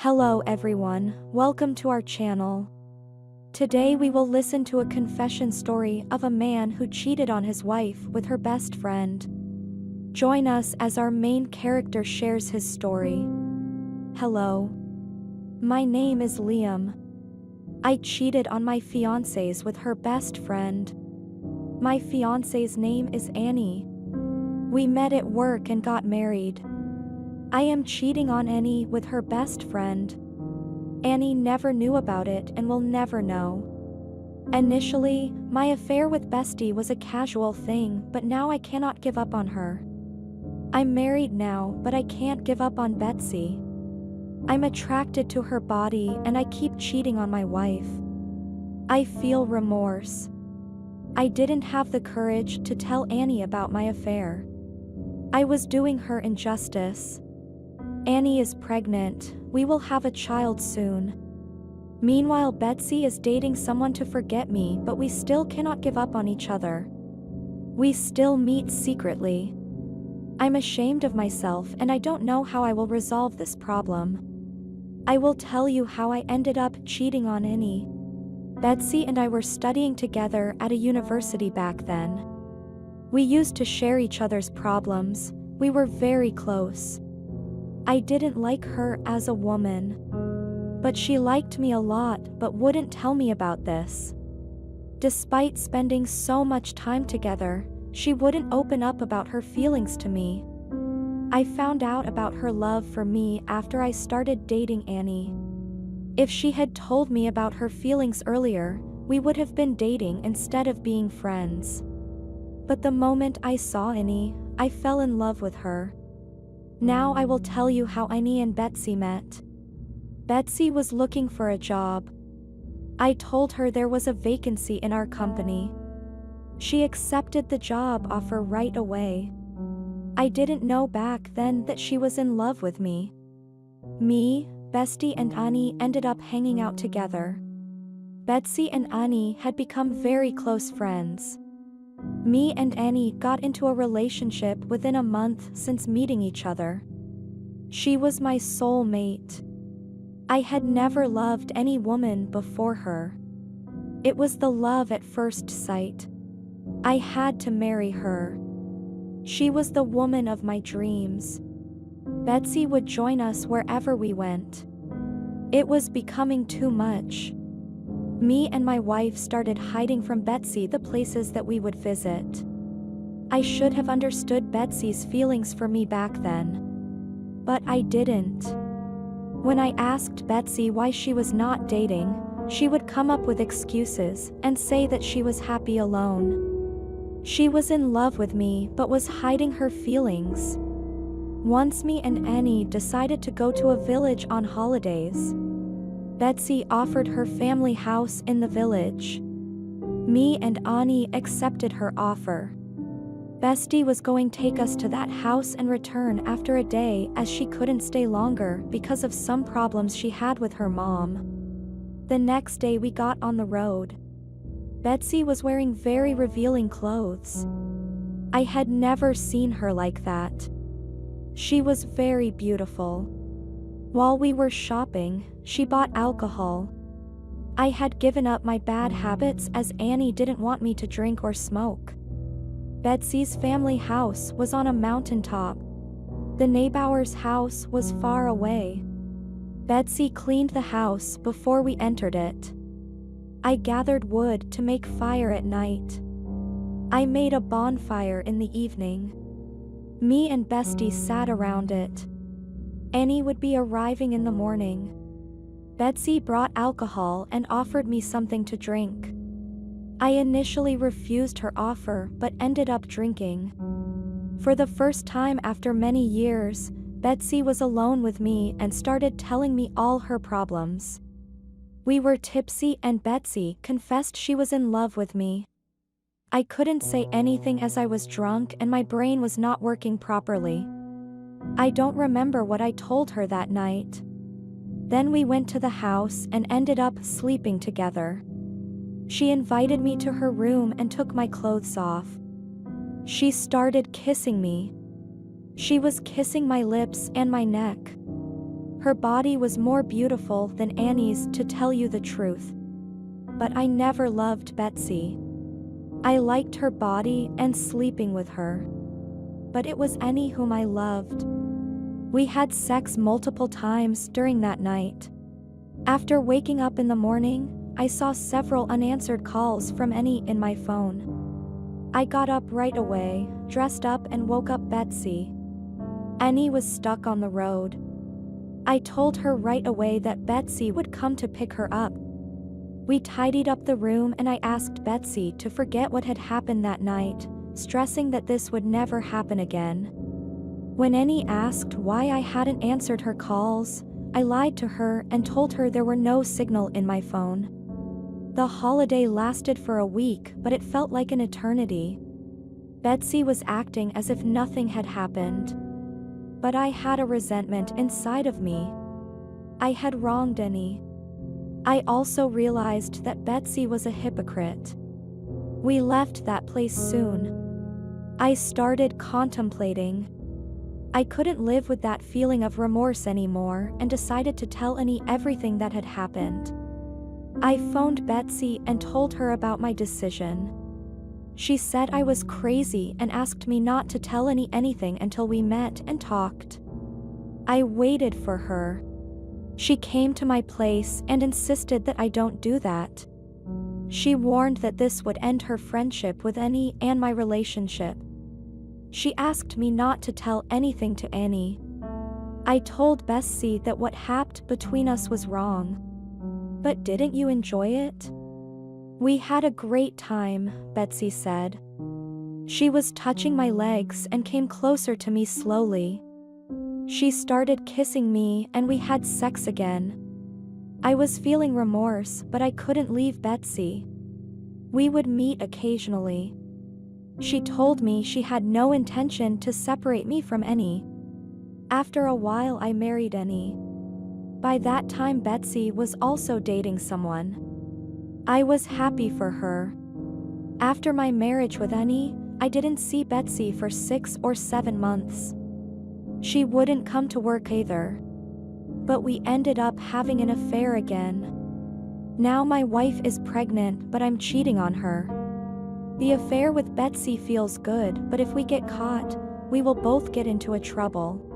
Hello everyone, welcome to our channel. Today we will listen to a confession story of a man who cheated on his wife with her best friend. Join us as our main character shares his story. Hello. My name is Liam. I cheated on my fiancé's with her best friend. My fiancé's name is Annie. We met at work and got married. I am cheating on Annie with her best friend. Annie never knew about it and will never know. Initially, my affair with Bestie was a casual thing, but now I cannot give up on her. I'm married now, but I can't give up on Betsy. I'm attracted to her body and I keep cheating on my wife. I feel remorse. I didn't have the courage to tell Annie about my affair. I was doing her injustice. Annie is pregnant, we will have a child soon. Meanwhile, Betsy is dating someone to forget me, but we still cannot give up on each other. We still meet secretly. I'm ashamed of myself and I don't know how I will resolve this problem. I will tell you how I ended up cheating on Annie. Betsy and I were studying together at a university back then. We used to share each other's problems, we were very close. I didn't like her as a woman. But she liked me a lot but wouldn't tell me about this. Despite spending so much time together, she wouldn't open up about her feelings to me. I found out about her love for me after I started dating Annie. If she had told me about her feelings earlier, we would have been dating instead of being friends. But the moment I saw Annie, I fell in love with her. Now I will tell you how Annie and Betsy met. Betsy was looking for a job. I told her there was a vacancy in our company. She accepted the job offer right away. I didn't know back then that she was in love with me. Me, Bestie and Annie ended up hanging out together. Betsy and Annie had become very close friends. Me and Annie got into a relationship within a month since meeting each other. She was my soulmate. I had never loved any woman before her. It was the love at first sight. I had to marry her. She was the woman of my dreams. Betsy would join us wherever we went. It was becoming too much. Me and my wife started hiding from Betsy the places that we would visit. I should have understood Betsy's feelings for me back then. But I didn't. When I asked Betsy why she was not dating, she would come up with excuses and say that she was happy alone. She was in love with me but was hiding her feelings. Once me and Annie decided to go to a village on holidays. Betsy offered her family house in the village. Me and Annie accepted her offer. Bestie was going to take us to that house and return after a day as she couldn't stay longer because of some problems she had with her mom. The next day we got on the road. Betsy was wearing very revealing clothes. I had never seen her like that. She was very beautiful. While we were shopping, she bought alcohol. I had given up my bad habits as Annie didn't want me to drink or smoke. Betsy's family house was on a mountaintop. The neighbor's house was far away. Betsy cleaned the house before we entered it. I gathered wood to make fire at night. I made a bonfire in the evening. Me and Bestie sat around it. Annie would be arriving in the morning. Betsy brought alcohol and offered me something to drink. I initially refused her offer but ended up drinking. For the first time after many years, Betsy was alone with me and started telling me all her problems. We were tipsy and Betsy confessed she was in love with me. I couldn't say anything as I was drunk and my brain was not working properly. I don't remember what I told her that night. Then we went to the house and ended up sleeping together. She invited me to her room and took my clothes off. She started kissing me. She was kissing my lips and my neck. Her body was more beautiful than Annie's, to tell you the truth. But I never loved Betsy. I liked her body and sleeping with her. But it was Annie whom I loved. We had sex multiple times during that night. After waking up in the morning, I saw several unanswered calls from Annie in my phone. I got up right away, dressed up and woke up Betsy. Annie was stuck on the road. I told her right away that Betsy would come to pick her up. We tidied up the room and I asked Betsy to forget what had happened that night, stressing that this would never happen again. When Annie asked why I hadn't answered her calls, I lied to her and told her there were no signal in my phone. The holiday lasted for a week, but it felt like an eternity. Betsy was acting as if nothing had happened. But I had a resentment inside of me. I had wronged Annie. I also realized that Betsy was a hypocrite. We left that place soon. I started contemplating. I couldn't live with that feeling of remorse anymore and decided to tell Annie everything that had happened. I phoned Betsy and told her about my decision. She said I was crazy and asked me not to tell Annie anything until we met and talked. I waited for her. She came to my place and insisted that I don't do that. She warned that this would end her friendship with Annie and my relationship. She asked me not to tell anything to Annie. I told Betsy that what happened between us was wrong. But didn't you enjoy it? We had a great time, Betsy said. She was touching my legs and came closer to me slowly. She started kissing me and we had sex again. I was feeling remorse, but I couldn't leave Betsy. We would meet occasionally. She told me she had no intention to separate me from Annie. After a while I married Annie. By that time Betsy was also dating someone. I was happy for her. After my marriage with Annie, I didn't see Betsy for 6 or 7 months. She wouldn't come to work either. But we ended up having an affair again. Now my wife is pregnant, but I'm cheating on her. The affair with Betsy feels good, but if we get caught, we will both get into a trouble.